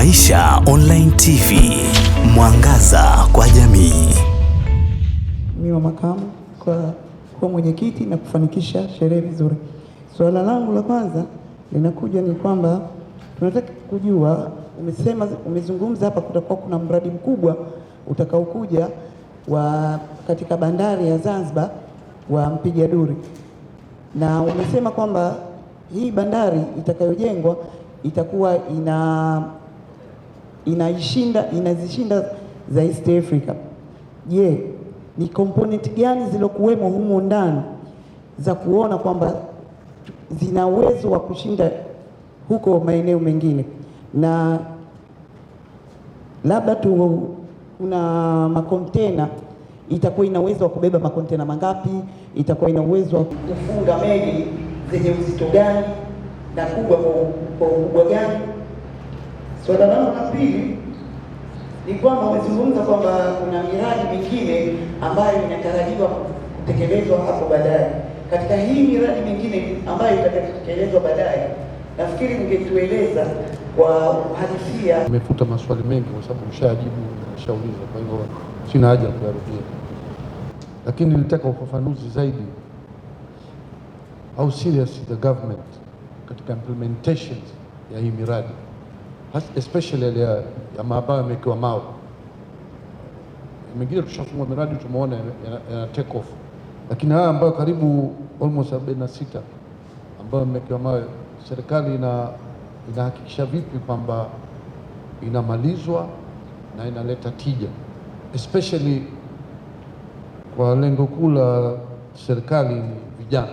Maisha Online TV, mwangaza kwa jamii. Mimi wa makamu kwa mwenyekiti na kufanikisha sherehe vizuri. Swala langu la kwanza linakuja ni kwamba tunataka kujua, umezungumza hapa kutakuwa kuna mradi mkubwa utakaokuja katika bandari ya Zanzibar wa Mpiga Duri, na umesema kwamba hii bandari itakayojengwa itakuwa inazishinda za East Africa. Je, ni component gani zilokuwemo humo ndani za kuona kwamba zina uwezo wa kushinda huko maeneo mengine? Na labda tu kuna makontena, itakuwa ina uwezo wa kubeba makontena mangapi? Itakuwa ina uwezo wa kufunga meli zenye uzito gani na kubwa kwa ukubwa gani? Swala langu la pili ni kwamba umezungumza kwamba kuna miradi mingine ambayo inatarajiwa kutekelezwa hapo baadaye. Katika hii miradi mingine ambayo itakayotekelezwa baadaye, nafikiri ningetueleza kwa uhalisia. Nimefuta maswali mengi kwa sababu mshajibu, mshauliza, kwa hivyo sina haja ya kuyarudia, lakini nilitaka ufafanuzi zaidi. How serious is the government katika implementation ya hii miradi, especially ya maabara yamewekewa mawe? Mengine tushafungua miradi tumeona ya take off, lakini haya ambayo karibu almost 46 ambayo yamewekewa mawe, serikali inahakikisha vipi kwamba inamalizwa na inaleta tija, especially kwa lengo kuu la serikali ni vijana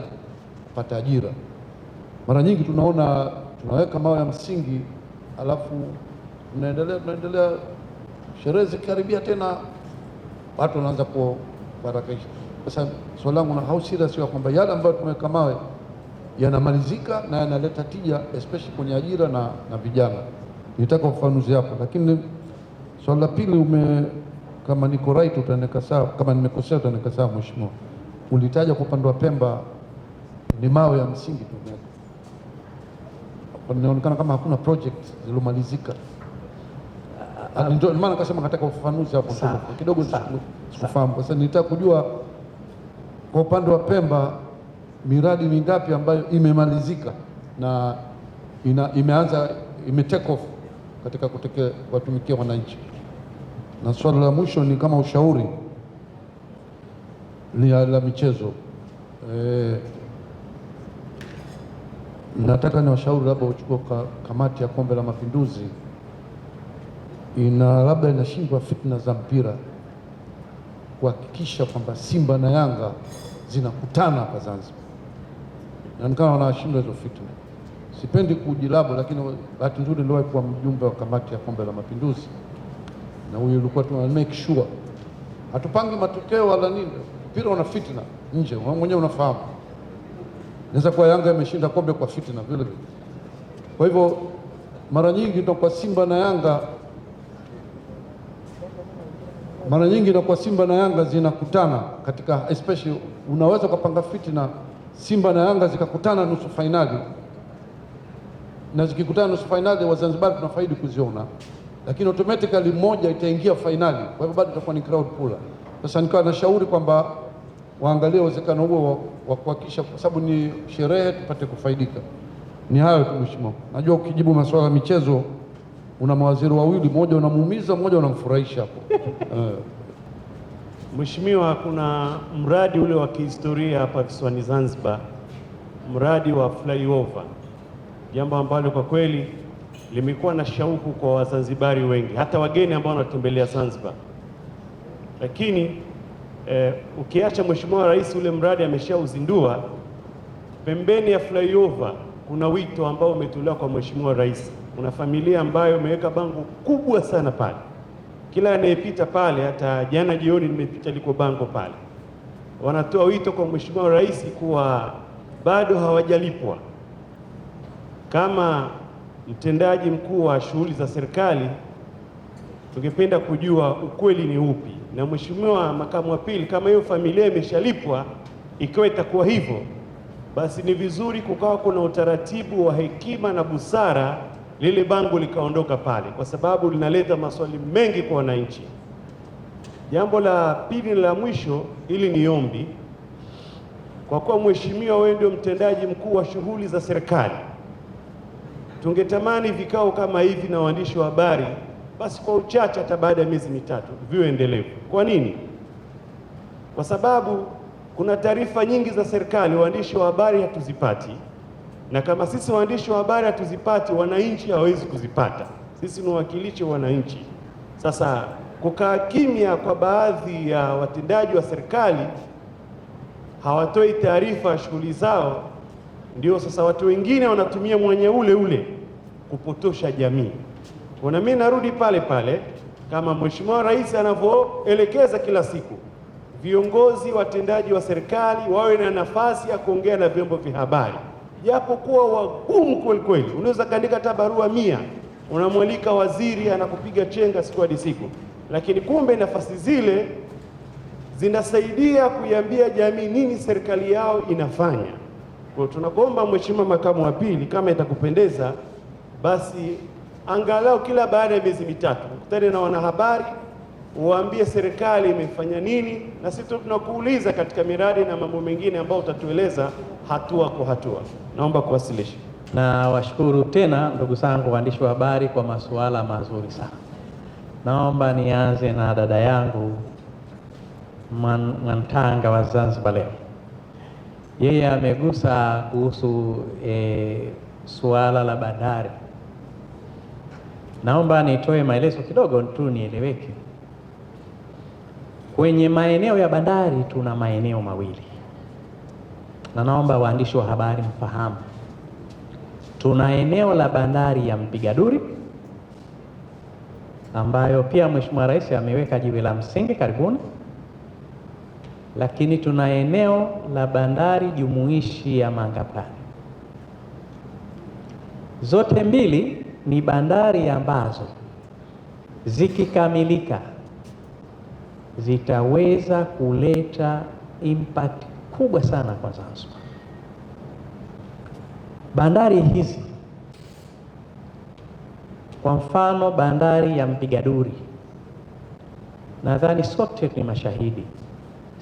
kupata ajira? Mara nyingi tunaona tunaweka mawe ya msingi alafu tunaendelea sherehe zikaribia tena watu wanaanza kuharakisha. Sasa swali langu na how serious ya kwamba yale ambayo tumeweka mawe yanamalizika na yanaleta tija especially kwenye ajira na vijana. Nitaka ufafanuzi hapo. Lakini swali la pili, kama niko right utaniweka sawa, kama nimekosea utaniweka sawa mheshimiwa. Ulitaja kwa upande wa Pemba ni mawe ya msingi tu, inaonekana kama hakuna project zilizomalizika. Ndio maana nikasema nataka ufafanuzi hapo kidogo, sikufahamu. Sasa nitaka kujua kwa upande wa Pemba miradi mingapi ambayo imemalizika na imeanza take off katika kuwatumikia wananchi. Na swali la mwisho ni kama ushauri la michezo. Nataka ni washauri labda uchukue kamati ya Kombe la Mapinduzi, labda inashindwa fitna za mpira, kuhakikisha kwamba Simba na Yanga zinakutana hapa Zanzibar, na kama wanashindwa hizo fitna. Sipendi kujilabu, lakini bahati nzuri ndio alikuwa mjumbe wa kamati ya Kombe la Mapinduzi, na huyu alikuwa tuna make sure hatupangi matokeo wala nini. Mpira una fitna nje, mwenyewe unafahamu. Naweza kuwa Yanga imeshinda kombe kwa fitna vile vile. Kwa hivyo mara nyingi ndio kwa Simba na Yanga zinakutana katika, especially unaweza kupanga fitna Simba na Yanga zikakutana nusu finali, na zikikutana nusu finali wa Zanzibar tunafaidi kuziona, lakini automatically moja itaingia finali, kwa hivyo bado itakuwa ni crowd puller. Sasa nikawa nashauri kwamba waangalie uwezekano huo wa kuhakikisha, kwa sababu ni sherehe tupate kufaidika. Ni hayo tu mheshimiwa. Najua ukijibu masuala ya michezo una mawaziri wawili, mmoja unamuumiza, mmoja unamfurahisha hapo. Mheshimiwa, kuna mradi ule wa kihistoria hapa visiwani Zanzibar, mradi wa flyover, jambo ambalo kwa kweli limekuwa na shauku kwa Wazanzibari wengi, hata wageni ambao wanatembelea Zanzibar. Lakini ukiacha Mheshimiwa Rais ule mradi ameshauzindua, pembeni ya flyover kuna wito ambao umetolewa kwa Mheshimiwa Rais. Kuna familia ambayo imeweka bango kubwa sana pale, kila anayepita pale, hata jana jioni nimepita liko bango pale, wanatoa wito kwa Mheshimiwa Rais kuwa bado hawajalipwa. Kama mtendaji mkuu wa shughuli za serikali, tungependa kujua ukweli ni upi. Na Mheshimiwa Makamu wa Pili, kama hiyo familia imeshalipwa, ikiwa itakuwa hivyo, basi ni vizuri kukawa kuna utaratibu wa hekima na busara lile bango likaondoka pale, kwa sababu linaleta maswali mengi kwa wananchi. Jambo la pili na la mwisho, ili ni ombi, kwa kuwa mheshimiwa, wewe ndio mtendaji mkuu wa shughuli za serikali, tungetamani vikao kama hivi na waandishi wa habari basi kwa uchache hata baada ya miezi mitatu viwe endelevu. Kwa nini? Kwa sababu kuna taarifa nyingi za serikali waandishi wa habari hatuzipati, na kama sisi waandishi wa habari hatuzipati, wananchi hawezi kuzipata. Sisi ni wawakilishi wa wananchi. Sasa kukaa kimya kwa baadhi ya watendaji wa serikali, hawatoi taarifa ya shughuli zao, ndio sasa watu wengine wanatumia mwenye ule ule kupotosha jamii. Na mimi narudi pale pale, kama Mheshimiwa Rais anavyoelekeza kila siku, viongozi watendaji wa serikali wawe na nafasi ya kuongea na vyombo vya habari, japo kuwa wagumu kweli kweli. Unaweza kaandika hata barua 100, unamwalika waziri anakupiga chenga siku hadi siku, lakini kumbe nafasi zile zinasaidia kuiambia jamii nini serikali yao inafanya. Kwa tunakuomba Mheshimiwa Makamu wa Pili, kama itakupendeza, basi angalau kila baada ya miezi mitatu ukutane na wanahabari, uwaambie serikali imefanya nini, na sisi tunakuuliza katika miradi na mambo mengine ambayo utatueleza hatua kwa hatua. Naomba kuwasilisha. Na washukuru tena ndugu zangu waandishi wa habari kwa masuala mazuri sana. Naomba nianze na dada yangu Mwantanga wa Zanzibar leo. Yeye amegusa kuhusu suala la bandari. Naomba nitoe maelezo kidogo tu nieleweke. Kwenye maeneo ya bandari tuna maeneo mawili, na naomba waandishi wa habari mfahamu. Tuna eneo la bandari ya Mpigaduri ambayo pia Mheshimiwa Rais ameweka jiwe la msingi karibuni, lakini tuna eneo la bandari jumuishi ya Mangapani. Zote mbili ni bandari ambazo zikikamilika zitaweza kuleta impact kubwa sana kwa Zanzibar. Bandari hizi, kwa mfano bandari ya Mpigaduri, nadhani sote ni mashahidi.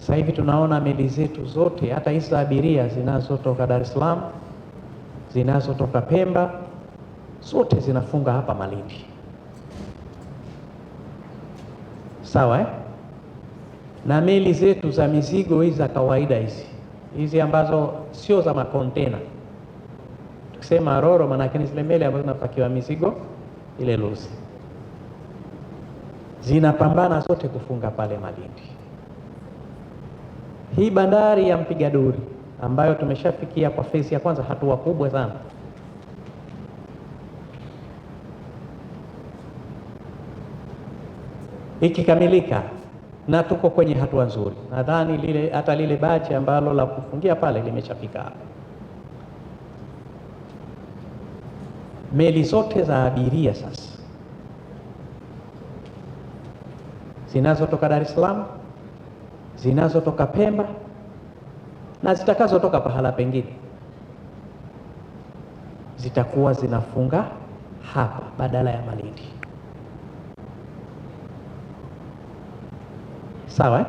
Sasa hivi tunaona meli zetu zote, hata hizi za abiria zinazotoka Dar es Salaam, zinazotoka Pemba, zote zinafunga hapa Malindi. Sawa Na meli zetu za mizigo hizi za kawaida hizi ambazo sio za makontena, tukisema roro maana yake ni zile meli ambazo zinapakiwa mizigo ile lusi, zinapambana zote kufunga pale Malindi. Hii bandari ya Mpigaduri ambayo tumeshafikia kwa phase ya kwanza hatua kubwa sana, ikikamilika na tuko kwenye hatua nzuri, nadhani hata lile bachi ambalo la kufungia pale limeshafika hapa. Meli zote za abiria sasa zinazotoka Dar es Salaam, zinazotoka Pemba na zitakazotoka pahala pengine zitakuwa zinafunga hapa badala ya Malindi. Sawa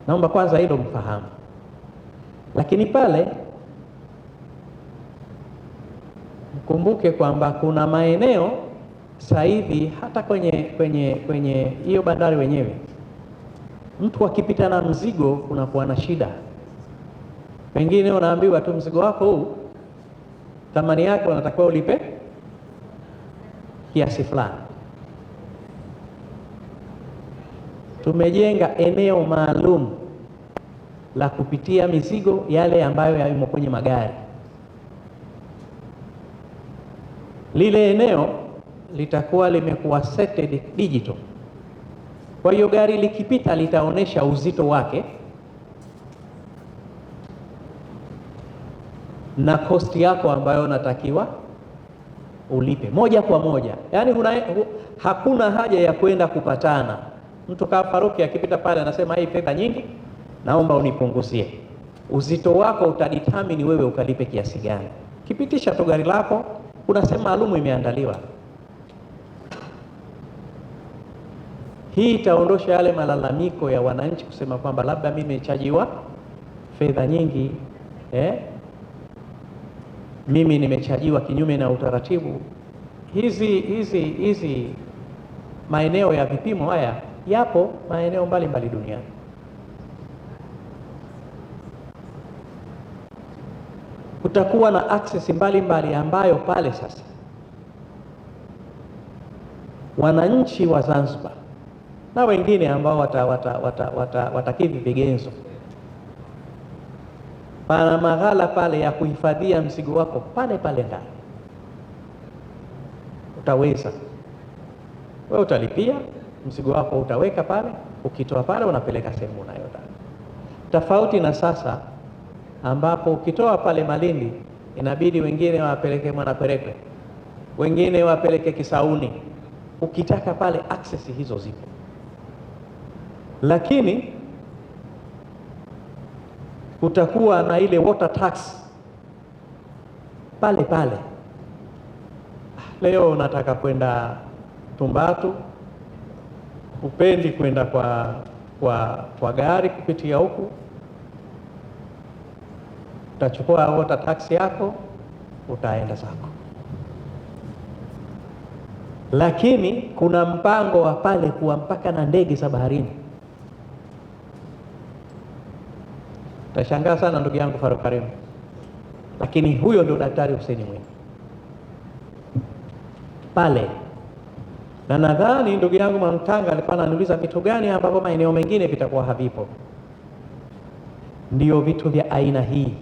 Naomba kwanza hilo mfahamu. Lakini pale mkumbuke kwamba kuna maeneo sasa hivi hata kwenye hiyo bandari wenyewe, mtu akipita na mzigo unakuwa na shida. Pengine unaambiwa tu mzigo wako huu thamani yake unatakiwa ulipe kiasi fulani. Tumejenga eneo maalum la kupitia mizigo yale ambayo yamo kwenye magari. Lile eneo litakuwa limekuwa setted digital. Kwa hiyo gari likipita litaonesha uzito wake na cost yako ambayo unatakiwa ulipe moja kwa moja. Yaani hakuna haja ya kwenda kupatana. Mtu kama Faruki akipita pale anasema hii fedha nyingi, naomba unipunguzie. Uzito wako utadetermine wewe ukalipe kiasi gani. Kipitisha tu gari lako, kuna sehemu maalum imeandaliwa. Hii itaondosha yale malalamiko ya wananchi kusema kwamba labda mimi nimechajiwa fedha nyingi, mimi nimechajiwa kinyume na utaratibu. Hizi maeneo ya vipimo haya yapo maeneo mbalimbali duniani. Kutakuwa na access mbalimbali ambayo pale sasa wananchi wa Zanzibar na wengine ambao watakidhi vigezo, pana maghala pale ya kuhifadhia mzigo wako pale pale ndani. Utaweza wewe, utalipia mzigo wako, utaweka pale, ukitoa pale unapeleka sehemu unayotaka. Tofauti na sasa ambapo ukitoa pale Malindi inabidi wengine wapeleke Mwanakwerekwe, wengine wapeleke Kisauni. Ukitaka pale access hizo zipo, lakini utakuwa na ile water tax pale pale. Leo unataka kwenda Tumbatu, upendi kwenda kwa gari kupitia huku, utachukua water tax yako utaenda zako. Lakini kuna mpango wa pale kuwa mpaka na ndege za baharini. Utashangaa sana ndugu yangu Faruk Karim, lakini huyo ndio Daktari Hussein Mwinyi pale. Na nadhani ndugu yangu Mwantanga alikuwa ananiuliza vitu gani ambavyo maeneo mengine vitakuwa havipo. Ndio vitu vya aina hii.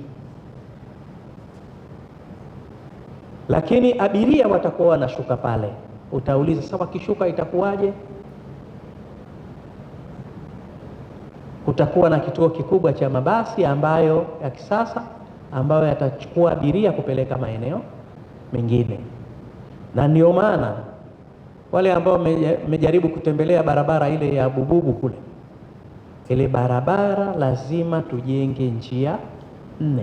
Lakini abiria watakuwa wanashuka pale. Utauliza sawa, kishuka itakuwaje? Kutakuwa na kituo kikubwa cha mabasi ambayo ya kisasa ambayo yatachukua abiria kupeleka maeneo mengine. Na ndio maana wale ambao wamejaribu kutembelea barabara ile ya Bububu kule, ile barabara lazima tujenge njia 4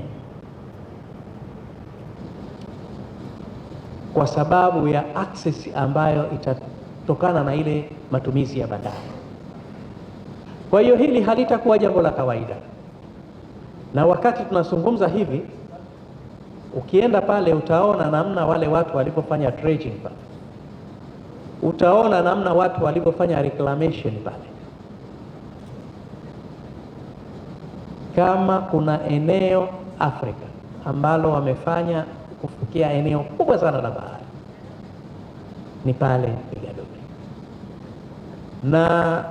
kwa sababu ya access ambayo itatokana na ile matumizi ya bandari. Kwa hiyo hili halitakuwa jambo la kawaida. Na wakati tunazungumza hivi, ukienda pale utaona namna wale watu walipofanya dredging pale, utaona namna watu walipofanya reclamation pale. Kama kuna eneo Afrika ambalo wamefanya kufikia eneo kubwa sana la bahari, ni pale Pigadobe. Na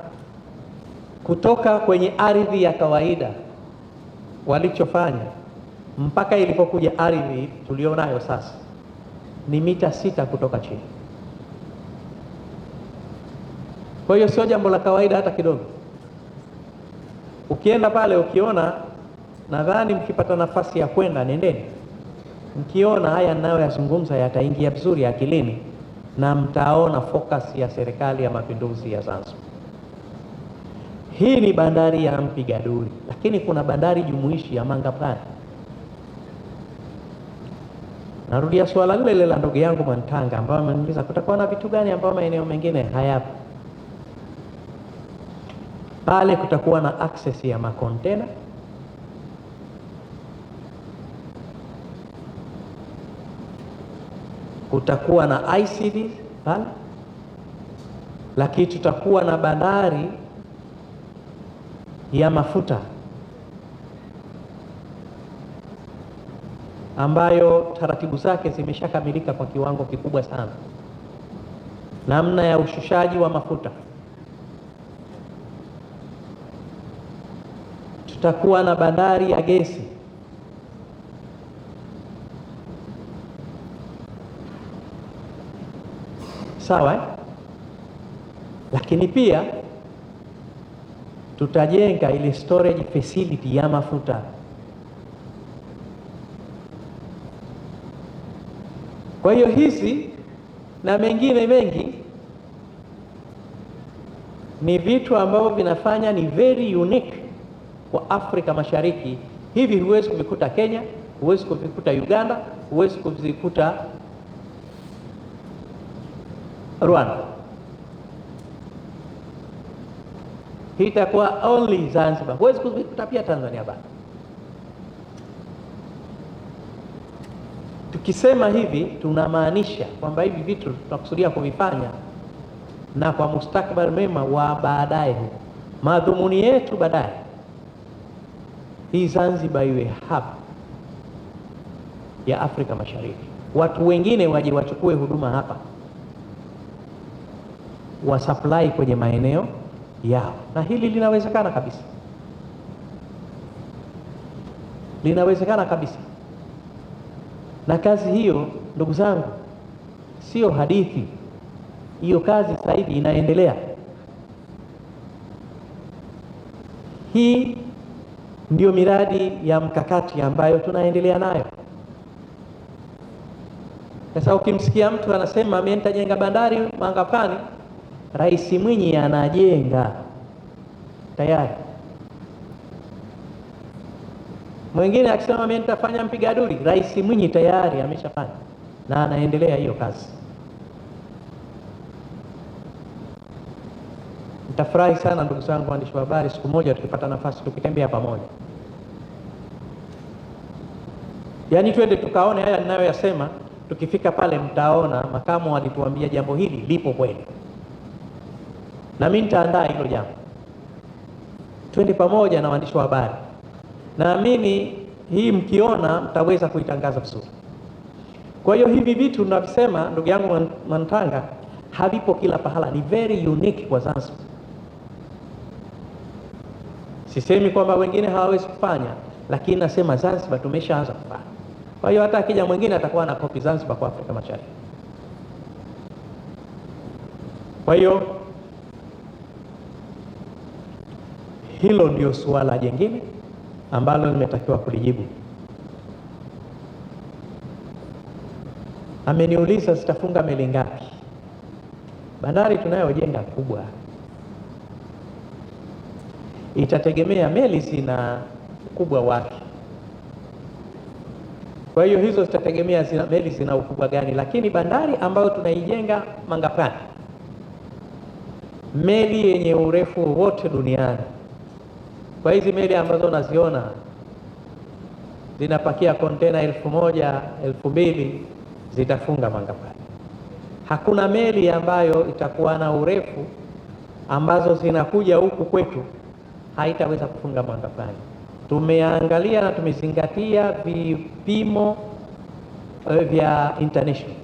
kutoka kwenye ardhi ya kawaida walichofanya mpaka ilipokuja ardhi tulionayo sasa ni mita 6 kutoka chini. Kwa hiyo sio jambo la kawaida hata kidogo. Ukienda pale ukiona, nadhani mkipata nafasi ya kwenda nendeni, mkiona haya ninayoyazungumza yataingia vizuri akilini, na mtaona focus ya Serikali ya Mapinduzi ya Zanzibar. Hii ni bandari ya Mpigaduli, lakini kuna bandari jumuishi ya Mangapwani. Narudia swala lile la ndugu yangu Mwantanga ambaye ameniuliza kutakuwa na vitu gani ambao maeneo mengine hayapo. Pale kutakuwa na access ya makontena, kutakuwa na ICD pale, lakini tutakuwa na bandari ya mafuta ambayo taratibu zake zimeshakamilika kwa kiwango kikubwa sana, namna ya ushushaji wa mafuta. Tutakuwa na bandari ya gesi, sawa lakini pia tutajenga ile storage facility ya mafuta. Kwa hiyo hizi na mengine mengi ni vitu ambavyo vinafanya ni very unique kwa Afrika Mashariki. Hivi huwezi kuvikuta Kenya, huwezi kuvikuta Uganda, huwezi kuvikuta Rwanda. Hii itakuwa only Zanzibar, huwezi kutapia Tanzania bara. Tukisema hivi tunamaanisha kwamba hivi vitu tunakusudia kuvifanya na kwa mustakabali mema wa baadaye. Madhumuni yetu baadaye hii Zanzibar iwe hub ya Afrika Mashariki, watu wengine waje wachukue huduma hapa, wa supply kwenye maeneo yao, na hili linawezekana kabisa, linawezekana kabisa. Na kazi hiyo ndugu zangu sio hadithi, hiyo kazi sasa hivi inaendelea. Hii ndio miradi ya mkakati ambayo tunaendelea nayo. Sasa ukimsikia mtu anasema mimi nitajenga bandari Mangapani, Rais Mwinyi anajenga tayari. Mwingine akisema mimi nitafanya mpiga duri, Rais Mwinyi tayari ameshafanya na anaendelea hiyo kazi. Nitafurahi sana ndugu zangu waandishi wa habari, siku moja tukipata nafasi tukitembea pamoja, yaani twende tukaone haya ninayoyasema. Tukifika pale mtaona makamu alituambia jambo hili lipo kweli, na mimi nitaandaa hilo jambo, twende pamoja na waandishi wa habari. Naamini hii mkiona mtaweza kuitangaza vizuri. Kwa hiyo hivi vitu tunavisema ndugu yangu Mantanga havipo kila pahala, ni very unique kwa Zanzibar. Sisemi kwamba wengine hawawezi kufanya, lakini nasema Zanzibar tumeshaanza kufanya. Kwa hiyo hata akija mwingine atakuwa na kopi Zanzibar kwa Afrika Mashariki. Kwa hiyo hilo ndio suala jingine ambalo nimetakiwa kulijibu. Ameniuliza zitafunga meli ngapi? Bandari tunayojenga kubwa, itategemea meli zina ukubwa wake. Kwa hiyo hizo zitategemea meli zina ukubwa gani, lakini bandari ambayo tunaijenga Mangapani, meli yenye urefu wote duniani, kwa hizi meli ambazo unaziona zinapakia kontena 1000, 2000 zitafunga Mangapani. Hakuna meli ambayo itakuwa na urefu ambazo zinakuja huku kwetu haitaweza kufunga Mangapani. Tumeangalia na tumezingatia vipimo vya international,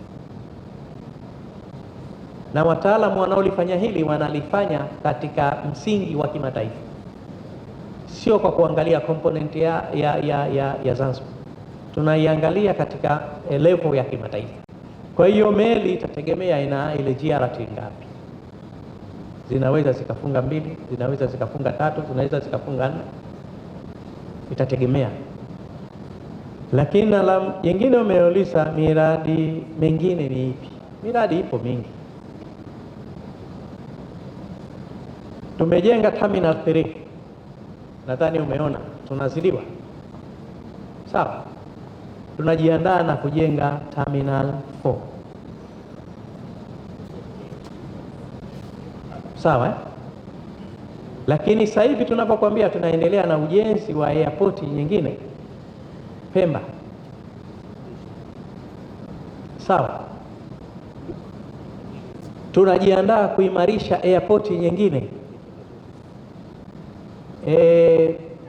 na wataalamu wanaolifanya hili wanalifanya katika msingi wa kimataifa, sio kwa kuangalia component ya Zanzibar, tunaiangalia katika level ya kimataifa. Kwa hiyo meli itategemea ina ile GRT ngapi, zinaweza zikafunga 2, zinaweza zikafunga 3, zinaweza zikafunga 4, itategemea. Lakini na jingine umeuliza miradi mingine ni ipi? Miradi ipo mingi. Tumejenga terminal 3, nadhani umeona tunazidiwa, sawa. Tunajiandaa na kujenga terminal 4, sawa. Lakini sasa hivi tunapokuambia tunaendelea na ujenzi wa airport nyingine Pemba, sawa. Tunajiandaa kuimarisha airport nyingine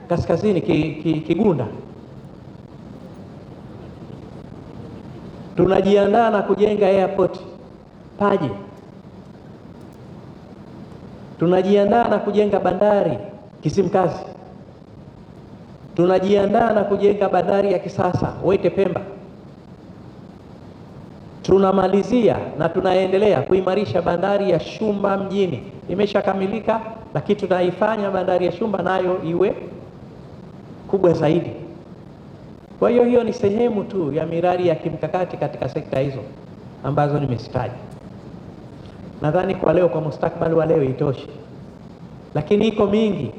kaskazini Kigunda. Tunajiandaa na kujenga airport Paje. Tunajiandaa na kujenga bandari Kisimkazi. Tunajiandaa na kujenga bandari ya kisasa Wete Pemba. Tunamalizia na tunaendelea kuimarisha bandari ya Shumba mjini, imeshakamilika, lakini tutaifanya bandari ya Shumba nayo iwe kubwa zaidi. Kwa hiyo hiyo ni sehemu tu ya miradi ya kimkakati katika sekta hizo ambazo nimezitaja. Nadhani kwa leo, kwa mustakabali wa leo itoshe, lakini iko mingi,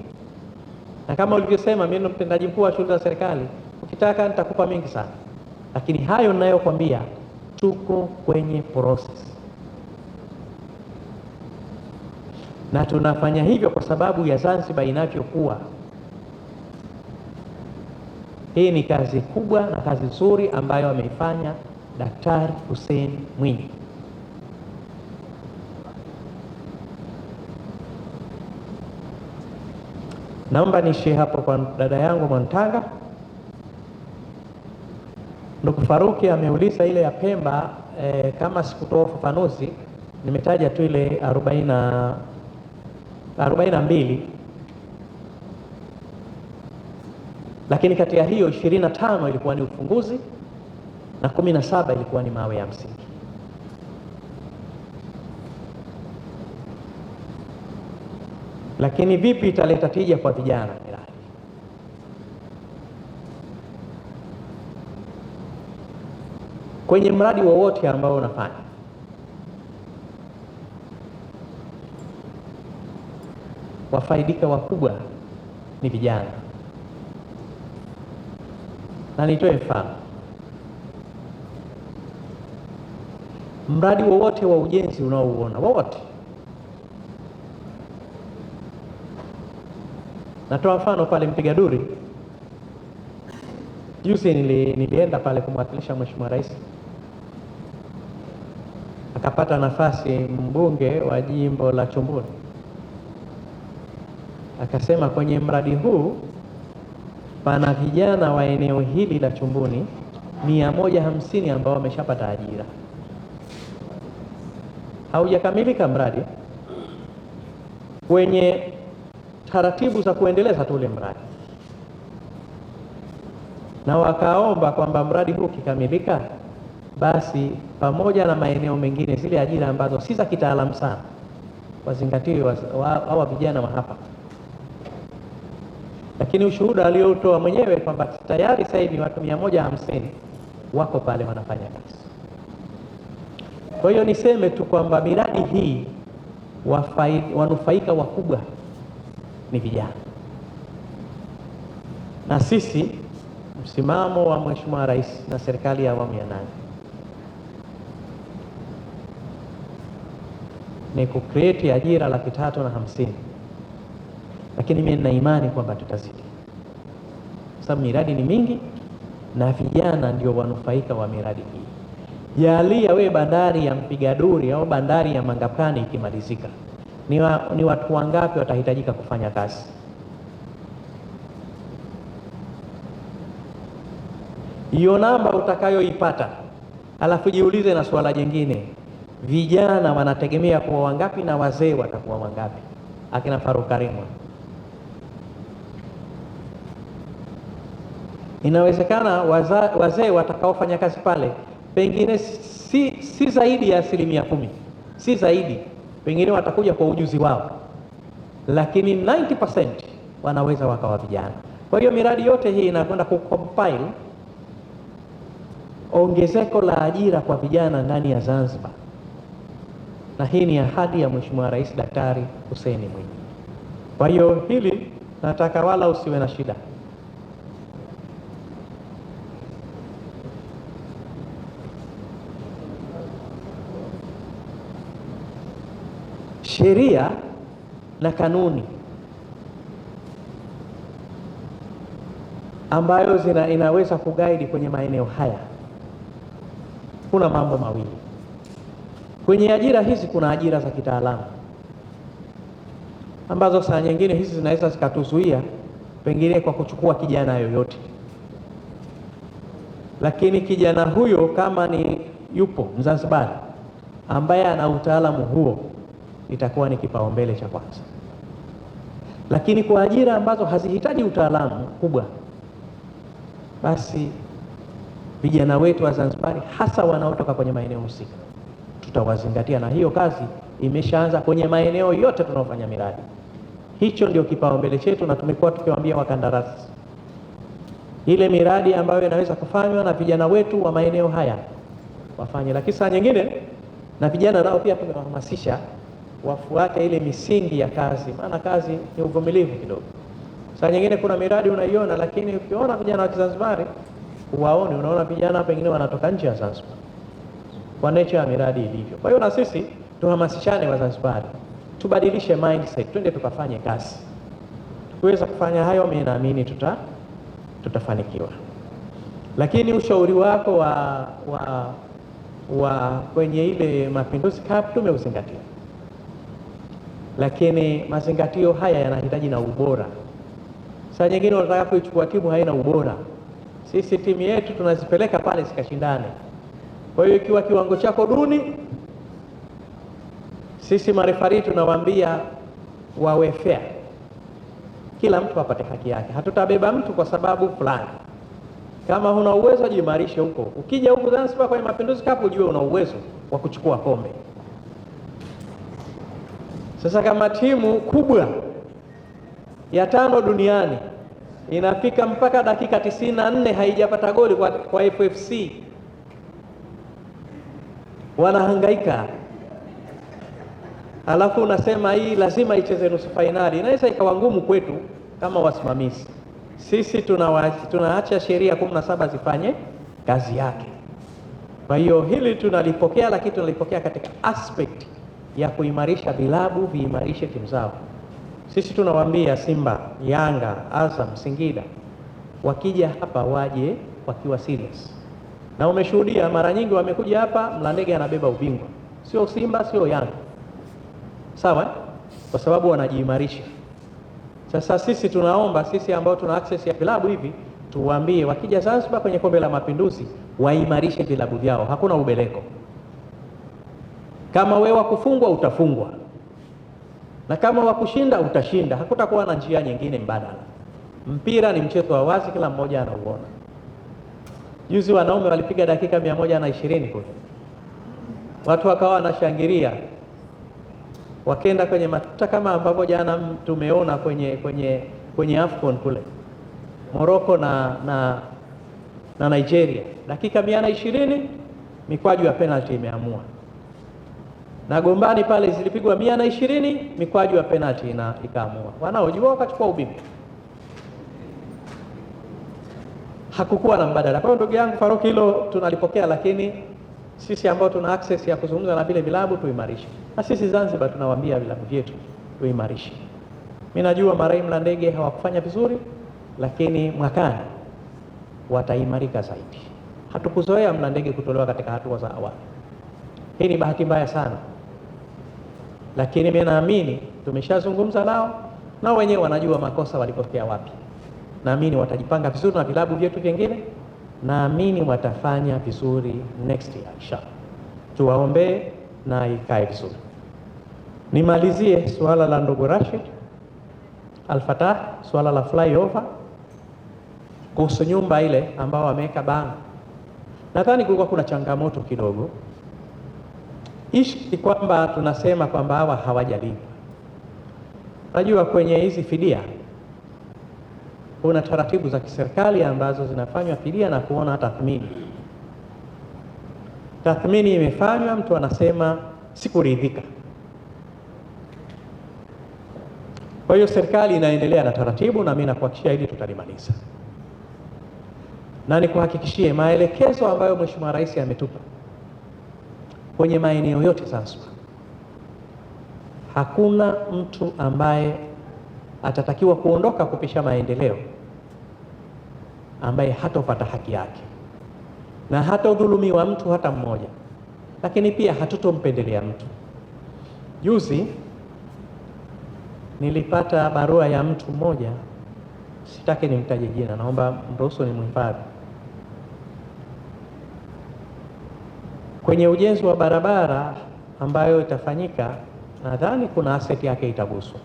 na kama ulivyosema mimi ni mtendaji mkuu wa shughuli za serikali, ukitaka nitakupa mingi sana, lakini hayo ninayokuambia tuko kwenye process. na tunafanya hivyo kwa sababu ya Zanzibar inavyokuwa. Hii ni kazi kubwa na kazi nzuri ambayo ameifanya Daktari Hussein Mwinyi. Naomba niishie hapo kwa dada yangu Mwantanga. Ndugu Faruki ameuliza ile ya Pemba, kama sikutoa ufafanuzi, nimetaja tu ile 42, lakini kati ya hiyo 25 ilikuwa ni ufunguzi na 17 ilikuwa ni mawe ya msingi. Lakini vipi italeta tija kwa vijana miradi? Kwenye mradi wowote ambao unafanya, wafaidika wakubwa ni vijana. Na nitoe mfano, mradi wowote wa ujenzi unaouona wowote, natoa mfano pale Mpiga Duri. Juzi nilienda pale kumwakilisha Mheshimiwa Rais, akapata nafasi mbunge wa jimbo la Chumbuni, akasema kwenye mradi huu pana vijana wa eneo hili la Chumbuni 150 ambao wameshapata ajira. Haujakamilika mradi, kwenye taratibu za kuendeleza tu ule mradi, na wakaomba kwamba mradi huu ukikamilika, basi pamoja na maeneo mengine, zile ajira ambazo si za kitaalamu sana wazingatiwe hawa vijana wa hapa. Lakini ushuhuda aliotoa mwenyewe kwamba tayari sasa hivi watu 150 wako pale wanafanya kazi. Kwa hiyo niseme tu kwamba miradi hii wanufaika wakubwa ni vijana, na sisi msimamo wa Mheshimiwa Rais na serikali ya awamu ya 8 ni kucreate ajira 350,000, lakini mimi nina imani kwamba tutazidi, sababu miradi ni mingi na vijana ndio wanufaika wa miradi hii. Jalia we bandari ya Mpiga Duri au bandari ya Mangapani ikimalizika, ni watu wangapi watahitajika kufanya kazi? Hiyo namba utakayoipata, alafu jiulize na swala jingine, vijana wanategemea kuwa wangapi na wazee watakuwa wangapi? Akina Faruk Karimwa, inawezekana wazee watakaofanya kazi pale pengine si zaidi ya 10%, si zaidi, pengine watakuja kwa ujuzi wao, lakini 90% wanaweza wakawa vijana. Kwa hiyo miradi yote hii inakwenda kucompile ongezeko la ajira kwa vijana ndani ya Zanzibar, na hii ni ahadi ya Mheshimiwa Rais Daktari Hussein Mwinyi. Kwa hiyo hili nataka wala usiwe na shida. Sheria na kanuni ambayo inaweza kuguide kwenye maeneo haya, kuna mambo mawili. Kwenye ajira hizi kuna ajira za kitaalamu ambazo saa nyingine hizi zinaweza zikatuzuia pengine kwa kuchukua kijana yoyote, lakini kijana huyo kama ni yupo Mzanzibari ambaye ana utaalamu huo, itakuwa ni kipaumbele cha kwanza. Lakini kwa ajira ambazo hazihitaji utaalamu kubwa, basi vijana wetu wa Zanzibari hasa wanaotoka kwenye maeneo husika tutawazingatia, na hiyo kazi imeshaanza kwenye maeneo yote tunaofanya miradi. Hicho ndio kipaumbele chetu, na tumekuwa tukiwaambia wakandarasi ile miradi ambayo inaweza kufanywa na vijana wetu wa maeneo haya wafanye. Lakini saa nyingine na vijana nao pia tumewahamasisha wafuate ile misingi ya kazi, maana kazi ni uvumilivu kidogo. Saa nyingine kuna miradi unaiona, lakini ukiona vijana wa Kizanzibari uwaone, unaona vijana pengine wanatoka nje ya Zanzibar kwa nature ya miradi ilivyo. Kwa hiyo na sisi tuhamasishane Wazanzibari tubadilishe mindset, twende tukafanye kazi. Tukiweza kufanya hayo, mimi naamini tutafanikiwa. Lakini ushauri wako wa kwenye ile Mapinduzi Cup tumeuzingatia, lakini mazingatio haya yanahitaji na ubora. Saa nyingine unataka kuichukua timu haina ubora, sisi timu yetu tunazipeleka pale zikashindane. Kwa hiyo ikiwa kiwango chako duni, sisi marefari tunawaambia wawe fair, kila mtu apate haki yake. Hatutabeba mtu kwa sababu fulani. Kama huna uwezo, jimarishe huko. Ukija huku Zanzibar kwenye Mapinduzi Cup ujue una uwezo wa kuchukua kombe. Sasa kama timu kubwa ya 5 duniani inafika mpaka dakika 94 haijapata goli kwa FFC, wanahangaika, alafu unasema hii lazima icheze nusu fainali, inaweza ikawa ngumu kwetu kama wasimamizi. Sisi tunaacha sheria 17 zifanye kazi yake. Kwa hiyo hili tunalipokea, lakini tunalipokea katika aspect ya kuimarisha vilabu viimarishe timu zao. Sisi tunawaambia Simba, Yanga, Azam, Singida wakija hapa waje wakiwa serious. Na umeshuhudia mara nyingi wamekuja hapa, Mlandege anabeba ubingwa. Sio Simba, sio Yanga. Sawa? Kwa sababu wanajiimarisha. Sasa sisi tunaomba, sisi ambao tuna access ya vilabu hivi, tuwaambie wakija Zanzibar kwenye Kombe la Mapinduzi waimarishe vilabu vyao. Hakuna ubeleko. Kama wewe wakufungwa utafungwa, na kama wakushinda utashinda. Hakutakuwa na njia nyingine mbadala. Mpira ni mchezo wa wazi, kila mmoja anauona. Juzi wanaume walipiga dakika 120 kule, watu wakawa wanashangilia, wakenda kwenye matuta kama ambavyo jana tumeona kwenye AFCON kule Morocco na Nigeria. Dakika 120 mikwaju ya penalty imeamua, na Gombani pale zilipigwa 120 mikwaju ya penalty na ikaamua. Wanaojua wakachukua ubingwa. Hakukuwa na mbadala. Kwa hiyo ndugu yangu Faruki, hilo tunalipokea, lakini sisi ambao tuna access ya kuzungumza na vile vilabu tuimarishe. Na sisi Zanzibar tunawaambia vilabu vyetu tuimarishe. Mimi najua maraimu Mlandege hawakufanya vizuri, lakini mwakani wataimarika zaidi. Hatukuzoea Mlandege kutolewa katika hatua za awali. Hii ni bahati mbaya sana. Lakini mimi naamini tumeshazungumza nao wenyewe wanajua makosa walipokea wapi. Naamini watajipanga vizuri na vilabu vyetu vingine. Naamini watafanya vizuri next year inshallah. Tuwaombee na ikae vizuri. Nimalizie suala la ndugu Rashid Al-Fatah, suala la flyover kuhusu nyumba ile ambao wameweka bango. Nadhani kulikuwa kuna changamoto kidogo. Ishi kwamba tunasema kwamba hawa hawajalipa. Najua kwenye hizi fidia kuna taratibu za kiserikali ambazo zinafanywa fidia na kuona tathmini. Tathmini imefanywa, mtu anasema sikuridhika. Kwa hiyo serikali inaendelea na taratibu, na mimi nakuhakikishia hili tutalimaliza. Na nikuhakikishie maelekezo ambayo Mheshimiwa Rais ametupa kwenye maeneo yote Zanzibar, hakuna mtu ambaye atatakiwa kuondoka kupisha maendeleo ambaye hatopata haki yake, na hatadhulumiwa mtu hata mmoja, lakini pia hatutompendelea mtu. Juzi nilipata barua ya mtu mmoja, sitaki nimtaje jina, naomba mruhusu nimhifadhi. Kwenye ujenzi wa barabara ambayo itafanyika, nadhani kuna asset yake itaguswa.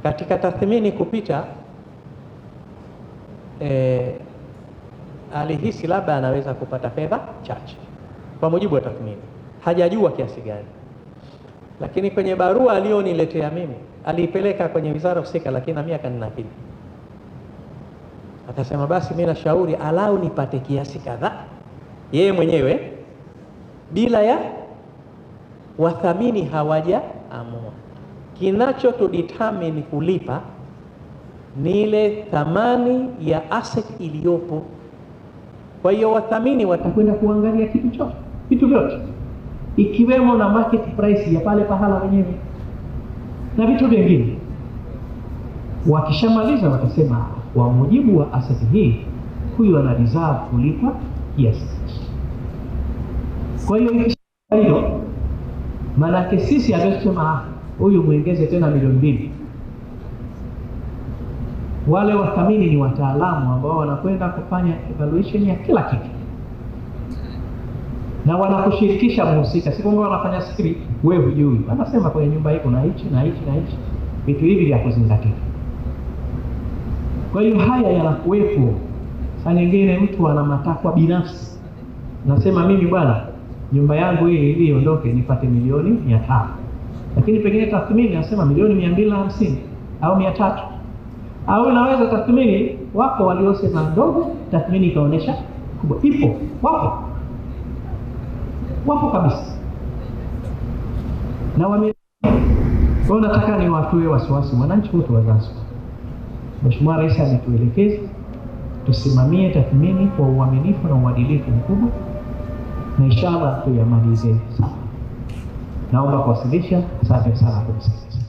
Katika tathmini kupita, alihisi labda anaweza kupata fedha chache kwa mujibu wa tathmini, hajajua kiasi gani. Lakini kwenye barua alioniletea mimi, aliipeleka kwenye wizara husika, lakini na mimi akaninakili. Akasema basi mimi nashauri alau nipate kiasi kadhaa yeye mwenyewe bila ya wathamini hawajaamua. Kinacho to determine kulipa ni ile thamani ya asset iliyopo. Kwa hiyo wathamini watakwenda kuangalia kitu vyote. ikiwemo na market price ya pale pahala wenyewe na vitu vingine. Wakishamaliza watasema kwa mujibu wa asset hii, huyu ana deserve kulipwa kiasi. Kwa hiyo maanake sisi amesema huyu muongeze tena milioni 2. Wale wathamini ni wataalamu ambao wanakwenda kufanya evaluation ya kila kitu na wanakushirikisha mhusika, si kwamba wanafanya siri wewe hujui. Wanasema kwenye nyumba hii kuna hichi na hichi na hichi, vitu hivi vya kuzingatia. Kwa hiyo haya yanakuwepo. Saa nyingine mtu ana matakwa binafsi, nasema mimi bwana, nyumba yangu hii ili iondoke nipate milioni 500, lakini pengine tathmini nasema milioni 250 au 300, au inaweza tathmini wako waliosema ndogo, tathmini ikaonesha kubwa. Ipo, wapo kabisa na kwa nataka ni watoe wasiwasi wananchi wote wa Zanzibar. Mheshimiwa Rais ametuelekeza tusimamie tathmini kwa uaminifu na uadilifu mkubwa, na inshallah tuyamalize sana. Naomba kuwasilisha. Asante sana kwa kusikiliza.